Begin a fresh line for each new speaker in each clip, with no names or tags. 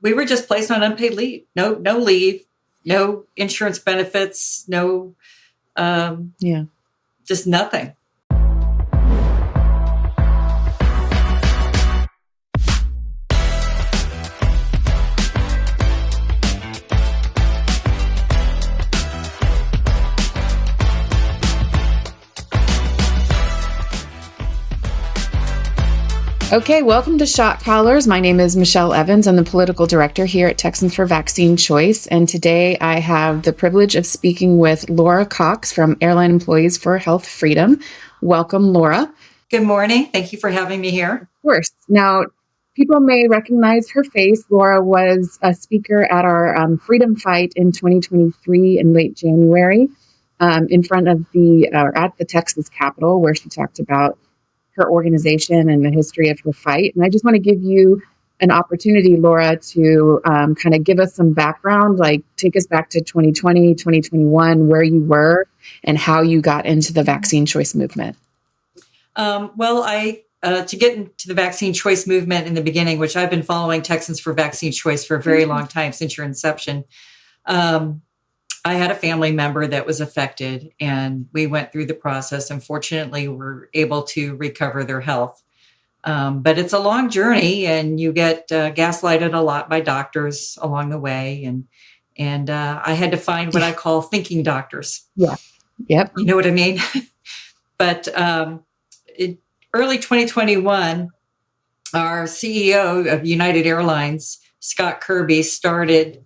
we were just placed on unpaid leave. No leave, no insurance benefits, no, just nothing.
Okay, welcome to Shot Callers. My name is Michelle Evans. I'm the political director here at Texans for Vaccine Choice. And today I have the privilege of speaking with Laura Cox from Airline Employees for Health Freedom. Welcome, Laura.
Good morning. Thank you for having me here.
Of course. Now, people may recognize her face. Laura was a speaker at our Freedom Fight in 2023 in late January in front of at the Texas Capitol, where she talked about her organization and the history of her fight. And I just want to give you an opportunity, Laura, to kind of give us some background, like take us back to 2020, 2021, where you were and how you got into the vaccine choice movement.
To get into the vaccine choice movement in the beginning, which I've been following Texans for Vaccine Choice for a very long time, since your inception, I had a family member that was affected, and we went through the process. Unfortunately, we're able to recover their health. But it's a long journey, and you get gaslighted a lot by doctors along the way. And I had to find what I call thinking doctors.
Yeah. Yep.
You know what I mean? But in early 2021, our CEO of United Airlines, Scott Kirby, started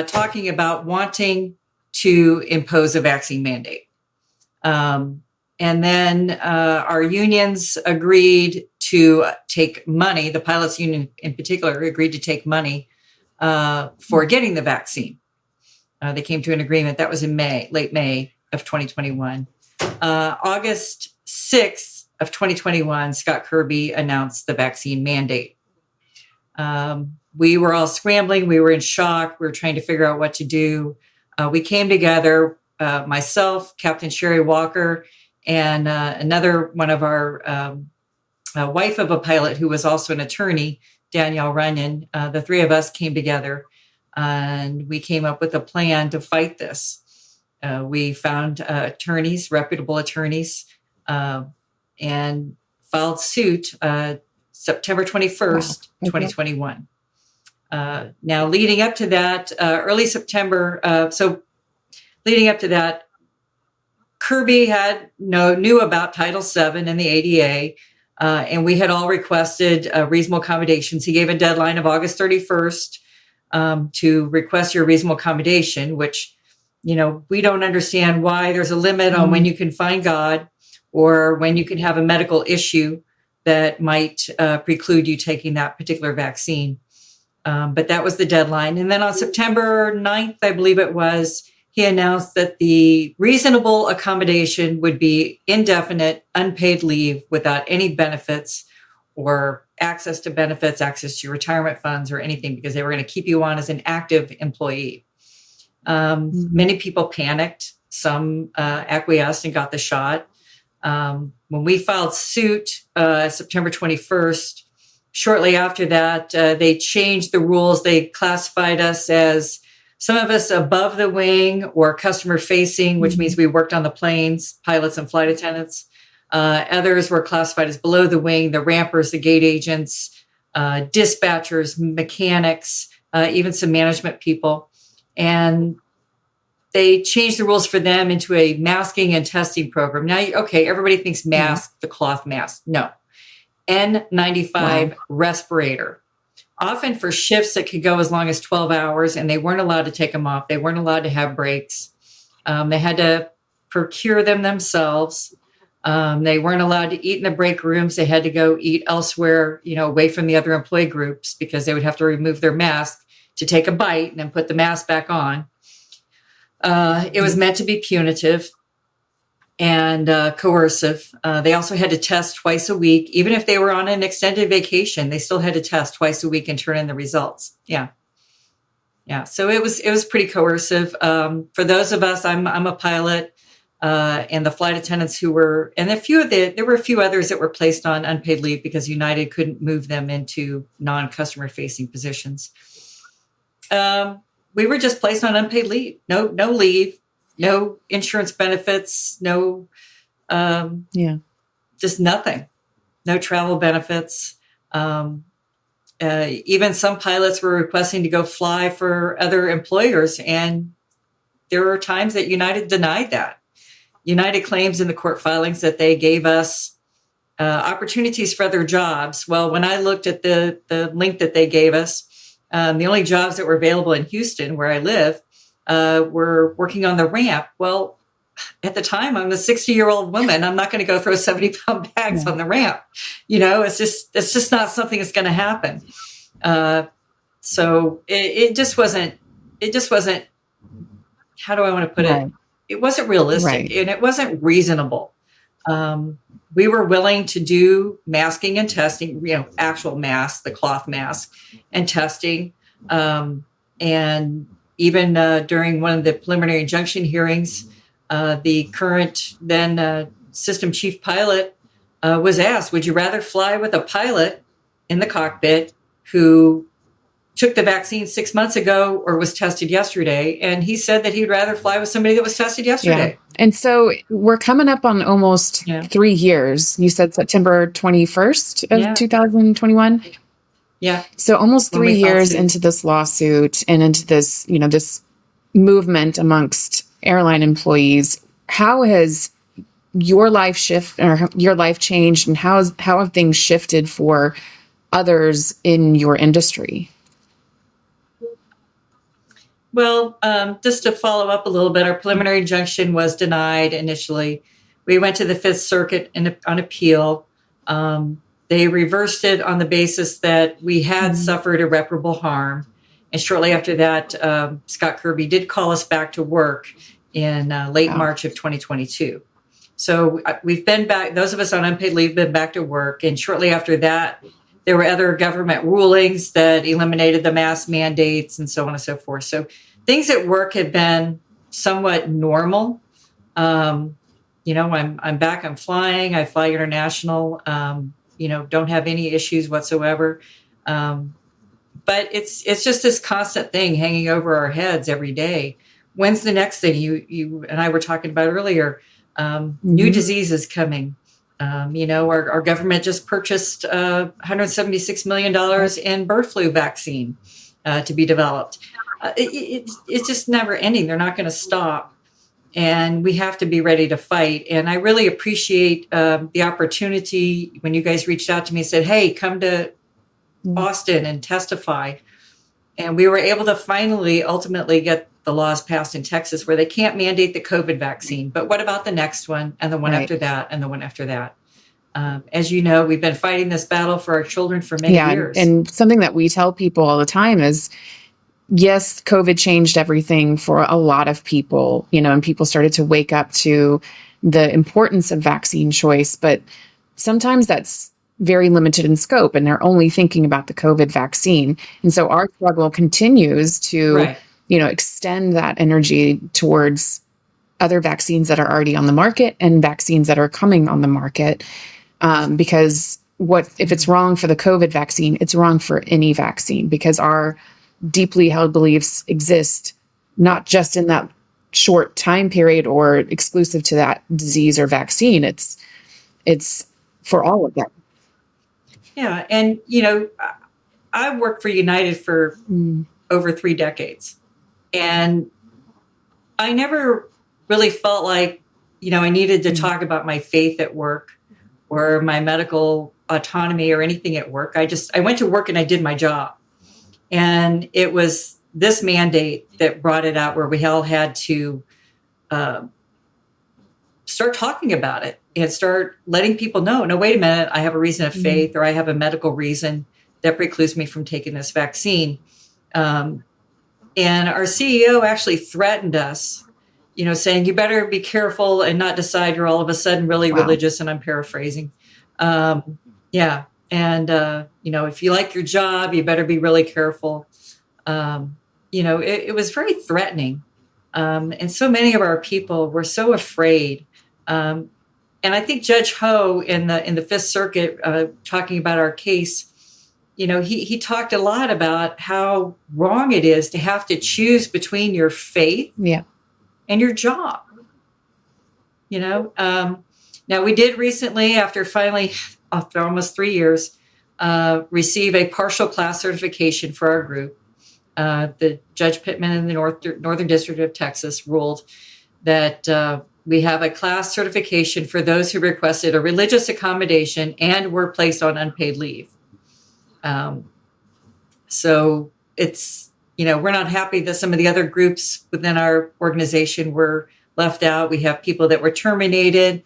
talking about wanting to impose a vaccine mandate. And then our unions agreed to take money. The pilots union in particular agreed to take money for getting the vaccine. They came to an agreement. That was in late May of 2021. August 6th of 2021, Scott Kirby announced the vaccine mandate. We were all scrambling. We were in shock. We were trying to figure out what to do. We came together, myself, Captain Sherry Walker, and another one of our wife of a pilot who was also an attorney, Danielle Runyon. The three of us came together, and we came up with a plan to fight this. We found attorneys, reputable attorneys, and filed suit September 21st, 2021. Now, leading up to that, early September, leading up to that, Kirby knew about Title VII and the ADA, and we had all requested reasonable accommodations. He gave a deadline of August 31st to request your reasonable accommodation, which, we don't understand why there's a limit on when you can find God or when you can have a medical issue that might preclude you taking that particular vaccine. But that was the deadline. And then on September 9th, I believe it was, he announced that the reasonable accommodation would be indefinite, unpaid leave without any benefits or access to benefits, access to retirement funds or anything, because they were going to keep you on as an active employee. Many people panicked. Some acquiesced and got the shot. When we filed suit September 21st, shortly after that, they changed the rules. They classified us as some of us above the wing or customer facing, which means we worked on the planes, pilots and flight attendants. Others were classified as below the wing, the rampers, the gate agents, dispatchers, mechanics, even some management people. And they changed the rules for them into a masking and testing program. Now, everybody thinks mask, the cloth mask. No. N95 respirator, often for shifts that could go as long as 12 hours, and they weren't allowed to take them off. They weren't allowed to have breaks. They had to procure them themselves. They weren't allowed to eat in the break rooms. They had to go eat elsewhere, away from the other employee groups, because they would have to remove their mask to take a bite and then put the mask back on. It was meant to be punitive and coercive. They also had to test twice a week. Even if they were on an extended vacation, they still had to test twice a week and turn in the results. Yeah. So it was pretty coercive. For those of us, I'm a pilot, and the flight attendants who were, and there were a few others that were placed on unpaid leave because United couldn't move them into non-customer facing positions. We were just placed on unpaid leave. No leave, no insurance benefits, no,
Yeah.
just nothing. No travel benefits. Even some pilots were requesting to go fly for other employers, and there were times that United denied that. United claims in the court filings that they gave us opportunities for other jobs. Well, when I looked at the link that they gave us, the only jobs that were available in Houston, where I live, were working on the ramp. Well, at the time, I'm a 60-year-old woman. I'm not going to go throw 70-pound bags
Yeah.
on the ramp. It's just not something that's going to happen. So it just wasn't. It just wasn't. How do I want to put it?
Right.
It wasn't realistic,
Right.
and it wasn't reasonable. We were willing to do masking and testing, actual masks, the cloth mask, and testing. And even during one of the preliminary injunction hearings, the current then system chief pilot was asked, would you rather fly with a pilot in the cockpit who took the vaccine 6 months ago or was tested yesterday? And he said that he'd rather fly with somebody that was tested yesterday.
Yeah. And so we're coming up on almost 3 years. You said September 21st of 2021.
Yeah.
So almost 3 years into this lawsuit and into this, this movement amongst airline employees. How has your life changed, and how have things shifted for others in your industry?
Well, just to follow up a little bit, our preliminary injunction was denied initially. We went to the Fifth Circuit on appeal. They reversed it on the basis that we had suffered irreparable harm. And shortly after that, Scott Kirby did call us back to work in late March of 2022. So we've been back, those of us on unpaid leave, been back to work. And shortly after that, there were other government rulings that eliminated the mask mandates and so on and so forth. So things at work have been somewhat normal. I'm back, I'm flying, I fly international, don't have any issues whatsoever. But it's just this constant thing hanging over our heads every day. When's the next thing? You and I were talking about earlier, new diseases coming. Our government just purchased $176 million in bird flu vaccine to be developed. It's just never ending. They're not going to stop. And we have to be ready to fight. And I really appreciate the opportunity when you guys reached out to me and said, hey, come to Austin and testify. And we were able to finally, ultimately get the laws passed in Texas where they can't mandate the COVID vaccine. But what about the next one and the one after that and the one after that? As you know, we've been fighting this battle for our children for many years.
And something that we tell people all the time is, yes, COVID changed everything for a lot of people, and people started to wake up to the importance of vaccine choice. But sometimes that's very limited in scope, and they're only thinking about the COVID vaccine. And so our struggle continues to, extend that energy towards other vaccines that are already on the market and vaccines that are coming on the market. Because if it's wrong for the COVID vaccine, it's wrong for any vaccine, because our deeply held beliefs exist not just in that short time period or exclusive to that disease or vaccine. It's for all of them.
Yeah. And, I've worked for United for over 3 decades. And I never really felt like, I needed to talk about my faith at work or my medical autonomy or anything at work. I went to work and I did my job. And it was this mandate that brought it out, where we all had to start talking about it and start letting people know, no, wait a minute, I have a reason of faith, or I have a medical reason that precludes me from taking this vaccine. And our CEO actually threatened us, saying, you better be careful and not decide you're all of a sudden really religious. And I'm paraphrasing. Yeah. And, if you like your job, you better be really careful. It was very threatening. And so many of our people were so afraid. And I think Judge Ho in the Fifth Circuit, talking about our case, he talked a lot about how wrong it is to have to choose between your faith
Yeah.
and your job. Now we did recently, after almost 3 years, receive a partial class certification for our group. The Judge Pittman in the Northern District of Texas ruled that we have a class certification for those who requested a religious accommodation and were placed on unpaid leave. So it's, we're not happy that some of the other groups within our organization were left out. We have people that were terminated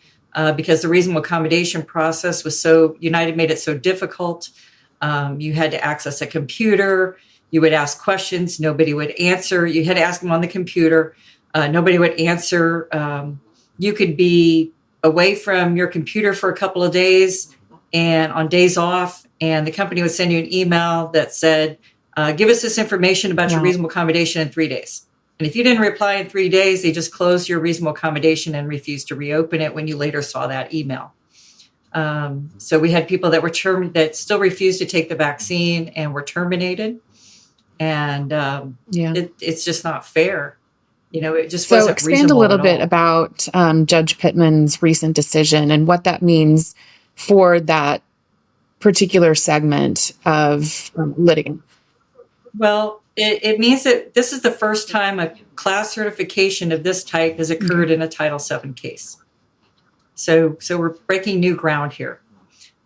because the reasonable accommodation process United made it so difficult. You had to access a computer. You would ask questions. Nobody would answer. You had to ask them on the computer. Nobody would answer. You could be away from your computer for a couple of days and on days off, and the company would send you an email that said, give us this information about your reasonable accommodation in 3 days. And if you didn't reply in 3 days, they just closed your reasonable accommodation and refused to reopen it when you later saw that email. So we had people that were that still refused to take the vaccine and were terminated. And it's just not fair. It just wasn't reasonable. So
expand a little bit about Judge Pittman's recent decision and what that means for that particular segment of litigants.
Well, it means that this is the first time a class certification of this type has occurred in a Title VII case. So we're breaking new ground here.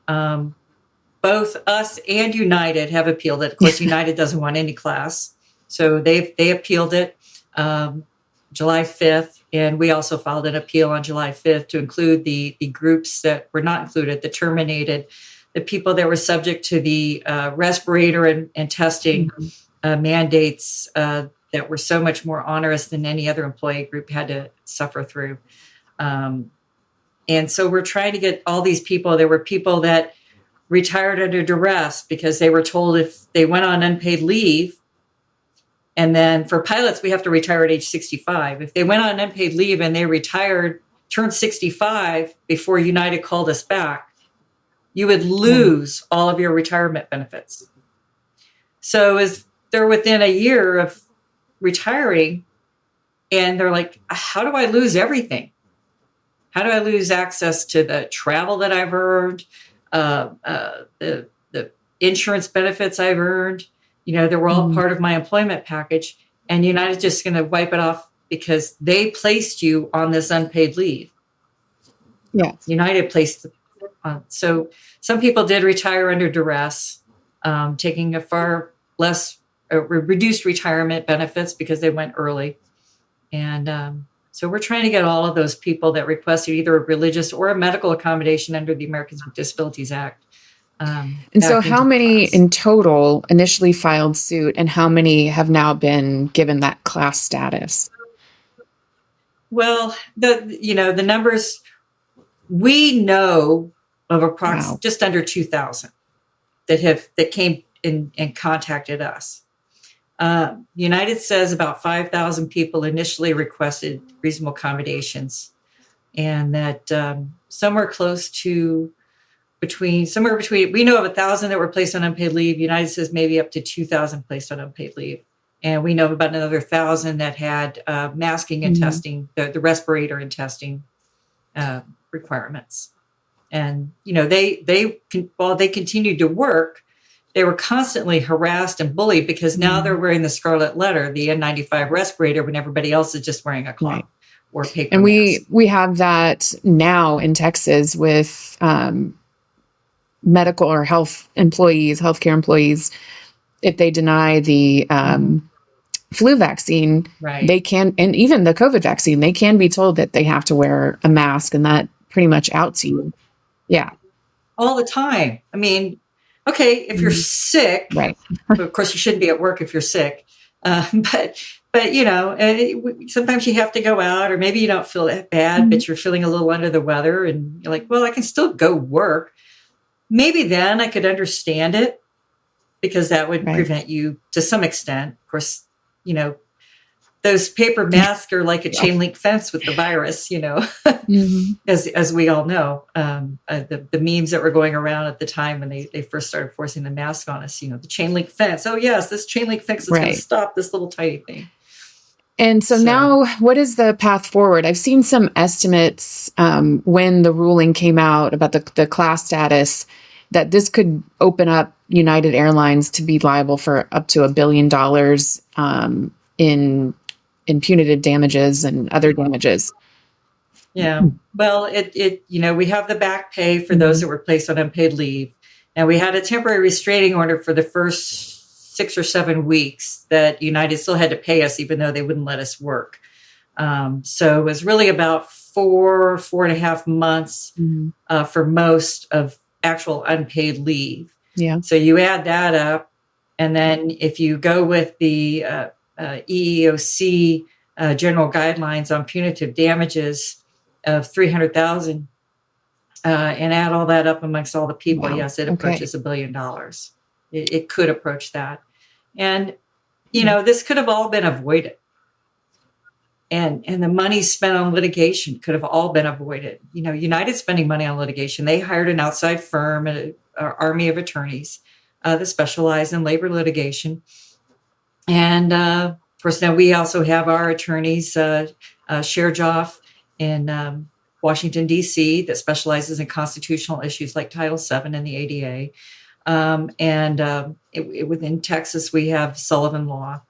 Both us and United have appealed it. Of course, United doesn't want any class. So they appealed it July 5th. And we also filed an appeal on July 5th to include the groups that were not included, the terminated, the people that were subject to the respirator and testing mandates that were so much more onerous than any other employee group had to suffer through. And so we're trying to get all these people. There were people that retired under duress because they were told if they went on unpaid leave, and then for pilots, we have to retire at age 65. If they went on unpaid leave and they turned 65 before United called us back, you would lose all of your retirement benefits. So as they're within a year of retiring, and they're like, how do I lose everything? How do I lose access to the travel that I've earned, the insurance benefits I've earned? They were all part of my employment package, and United's just going to wipe it off because they placed you on this unpaid leave.
Yeah,
United placed so some people did retire under duress, taking a far less reduced retirement benefits because they went early. And so we're trying to get all of those people that requested either a religious or a medical accommodation under the Americans with Disabilities Act.
And so how many in total initially filed suit, and how many have now been given that class status?
Well, the numbers, we know of approximately just under 2,000 that came in and contacted us. United says about 5,000 people initially requested reasonable accommodations, and that somewhere between we know of 1,000 that were placed on unpaid leave. United says maybe up to 2,000 placed on unpaid leave, and we know of about another 1,000 that had masking and testing, the respirator and testing requirements. And while they continued to work, they were constantly harassed and bullied because now they're wearing the scarlet letter, the N95 respirator, when everybody else is just wearing a cloth or paper.
And
mask.
we have that now in Texas with medical or healthcare employees. If they deny the flu vaccine, they can, and even the COVID vaccine, they can be told that they have to wear a mask, and that pretty much outs you. Yeah.
All the time. I mean, okay, if you're sick, of course you shouldn't be at work if you're sick. But sometimes you have to go out, or maybe you don't feel that bad, but you're feeling a little under the weather, and you're like, well, I can still go work. Maybe then I could understand it, because that would prevent you to some extent. Of course, the those paper masks are like a chain link fence with the virus, as we all know. The memes that were going around at the time when they first started forcing the mask on us, the chain link fence. Oh, yes, this chain link fence is going to stop this little tiny thing.
And so now, what is the path forward? I've seen some estimates when the ruling came out about the class status, that this could open up United Airlines to be liable for up to $1 billion in punitive damages and other damages.
Yeah. Well, we have the back pay for those that were placed on unpaid leave. And we had a temporary restraining order for the first 6 or 7 weeks that United still had to pay us, even though they wouldn't let us work. So it was really about 4.5 months for most of actual unpaid leave.
Yeah.
So you add that up, and then if you go with the EEOC general guidelines on punitive damages of $300,000, and add all that up amongst all the people, yes, it approaches $1 billion. It could approach that. And, this could have all been avoided. And the money spent on litigation could have all been avoided. United spending money on litigation. They hired an outside firm, an army of attorneys that specialize in labor litigation. And, of course, now we also have our attorneys, Sherjoff in Washington, D.C., that specializes in constitutional issues like Title VII and the ADA. Within Texas, we have Sullivan Law,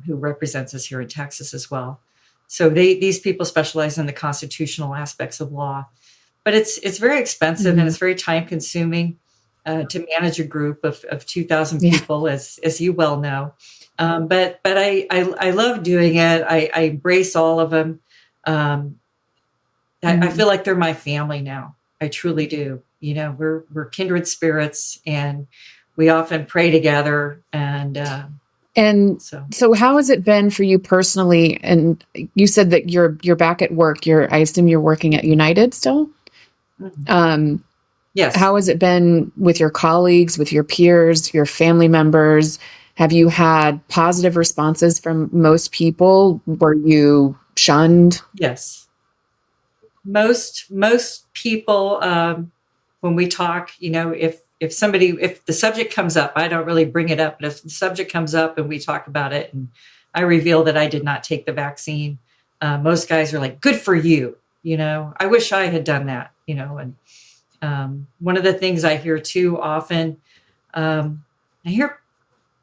who represents us here in Texas as well. So these people specialize in the constitutional aspects of law. But it's very expensive and it's very time consuming to manage a group of 2,000 people, as you well know. But I love doing it. I embrace all of them. I feel like they're my family now. I truly do. We're kindred spirits, and we often pray together. And
so how has it been for you personally? And you said that you're back at work. I assume you're working at United still?
Yes.
How has it been with your colleagues, with your peers, your family members? Have you had positive responses from most people? Were you shunned?
Yes. Most people, when we talk, if the subject comes up, I don't really bring it up, but if the subject comes up and we talk about it and I reveal that I did not take the vaccine, most guys are like, good for you. I wish I had done that, and one of the things I hear too often, I hear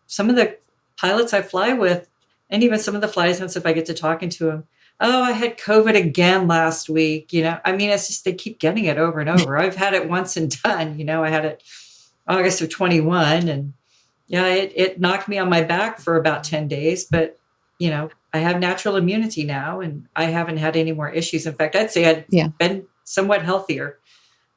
some of the pilots I fly with, and even some of the flight attendants, if I get to talking to them, oh, I had COVID again last week. It's just, they keep getting it over and over. I've had it once and done. I had it August of 21, and it knocked me on my back for about 10 days, but I have natural immunity now, and I haven't had any more issues. In fact, I'd say I'd been somewhat healthier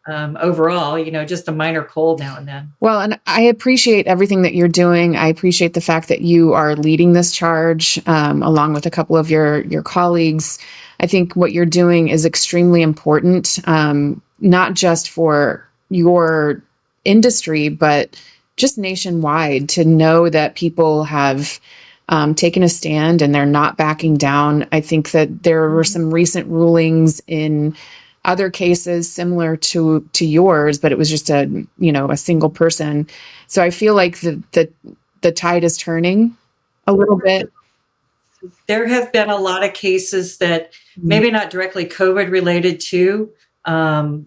overall, just a minor cold now and then.
Well, and I appreciate everything that you're doing. I appreciate the fact that you are leading this charge along with a couple of your colleagues. I think what you're doing is extremely important, not just for your industry, but just nationwide, to know that people have taken a stand and they're not backing down. I think that there were some recent rulings in other cases similar to yours, but it was just a single person. So I feel like the tide is turning a little bit.
There have been a lot of cases that maybe not directly COVID related to. The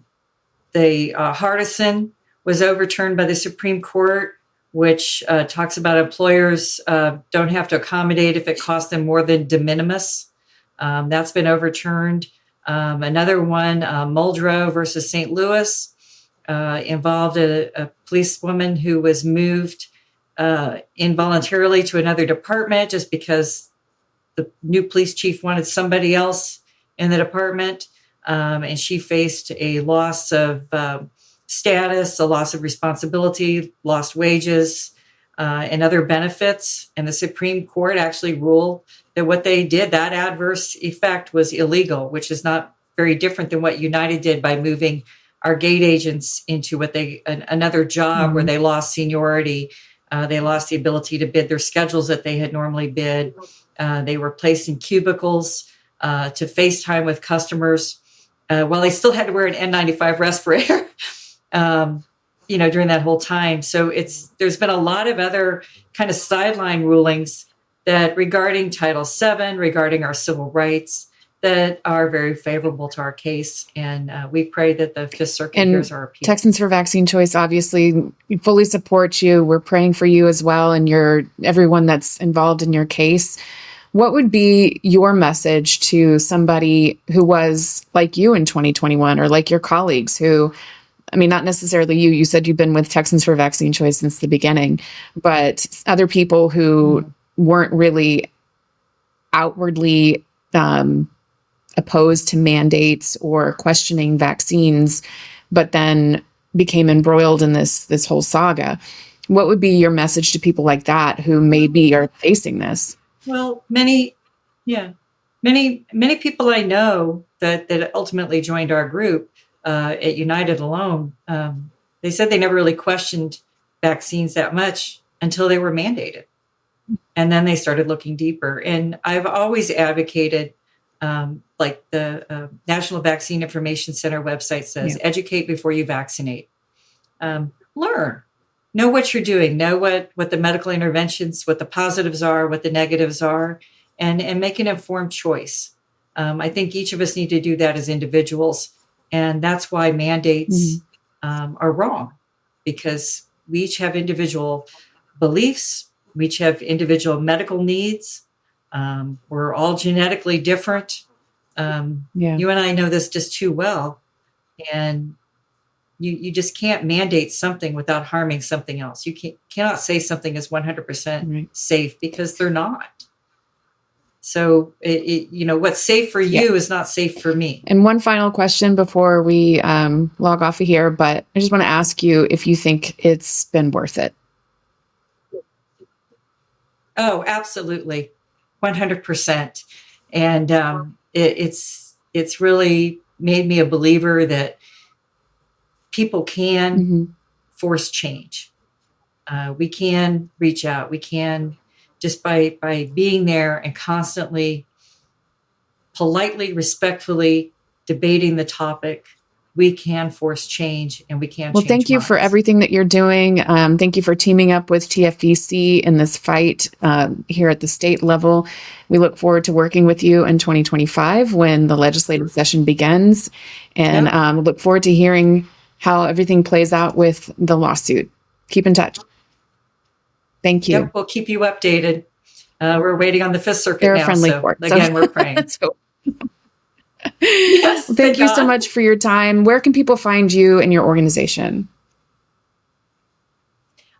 Hardison was overturned by the Supreme Court, which talks about employers don't have to accommodate if it costs them more than de minimis. That's been overturned. Another one, Muldrow versus St. Louis, involved a policewoman who was moved involuntarily to another department just because the new police chief wanted somebody else in the department. And she faced a loss of status, a loss of responsibility, lost wages, and other benefits. And the Supreme Court actually ruled that what they did, that adverse effect, was illegal, which is not very different than what United did by moving our gate agents into another job where they lost seniority. They lost the ability to bid their schedules that they had normally bid. They were placed in cubicles to FaceTime with customers while they still had to wear an N95 respirator, during that whole time. So there's been a lot of other kind of sideline rulings that regarding Title VII, regarding our civil rights, that are very favorable to our case. And we pray that the Fifth Circuit hears our appeal.
Texans for Vaccine Choice, obviously, we fully support you. We're praying for you as well, and everyone that's involved in your case. What would be your message to somebody who was like you in 2021, or like your colleagues who, I mean, not necessarily you. You said you've been with Texans for Vaccine Choice since the beginning, but other people who weren't really outwardly opposed to mandates or questioning vaccines, but then became embroiled in this whole saga. What would be your message to people like that who maybe are facing this?
Well, many people I know that ultimately joined our group at United Alone, they said they never really questioned vaccines that much until they were mandated. And then they started looking deeper. And I've always advocated, like the National Vaccine Information Center website says, educate before you vaccinate. Learn. Know what you're doing. Know what the medical interventions, what the positives are, what the negatives are, and make an informed choice. I think each of us need to do that as individuals. And that's why mandates are wrong, because we each have individual beliefs. We each have individual medical needs. We're all genetically different. You and I know this just too well. And you just can't mandate something without harming something else. You cannot say something is 100% safe, because they're not. So, what's safe for you is not safe for me.
And one final question before we log off of here, but I just want to ask you if you think it's been worth it.
Oh, absolutely. 100%. And it's really made me a believer that people can force change. We can reach out. We can, just by being there and constantly, politely, respectfully debating the topic, we can force change, and we can change minds.
Thank you for everything that you're doing. Thank you for teaming up with TFVC in this fight here at the state level. We look forward to working with you in 2025 when the legislative session begins, and look forward to hearing how everything plays out with the lawsuit. Keep in touch. Thank you.
Yep, we'll keep you updated. We're waiting on the Fifth Circuit
They're
now.
A friendly court.
Again, we're praying. Yes,
thank you so much for your time. Where can people find you and your organization?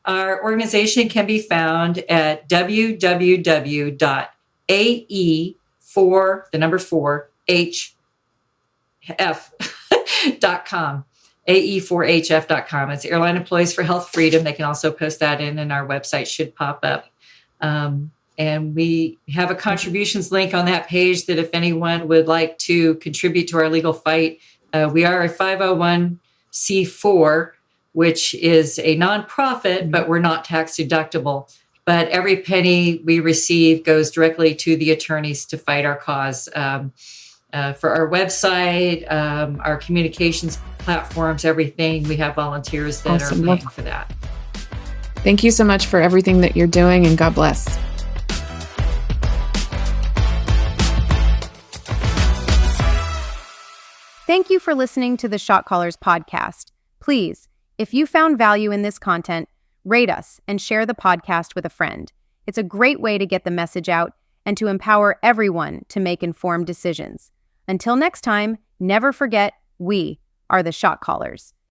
Our organization can be found at www.ae4hf.com. ae4hf.com. It's Airline Employees for Health Freedom. They can also post that in our website, should pop up. And we have a contributions link on that page that if anyone would like to contribute to our legal fight, we are a 501c4, which is a nonprofit, but we're not tax deductible. But every penny we receive goes directly to the attorneys to fight our cause. For our website, our communications platforms, everything, we have volunteers that are paying for that.
Thank you so much for everything that you're doing, and God bless.
Thank you for listening to the Shot Callers podcast. Please, if you found value in this content, rate us and share the podcast with a friend. It's a great way to get the message out and to empower everyone to make informed decisions. Until next time, never forget, we are the Shot Callers.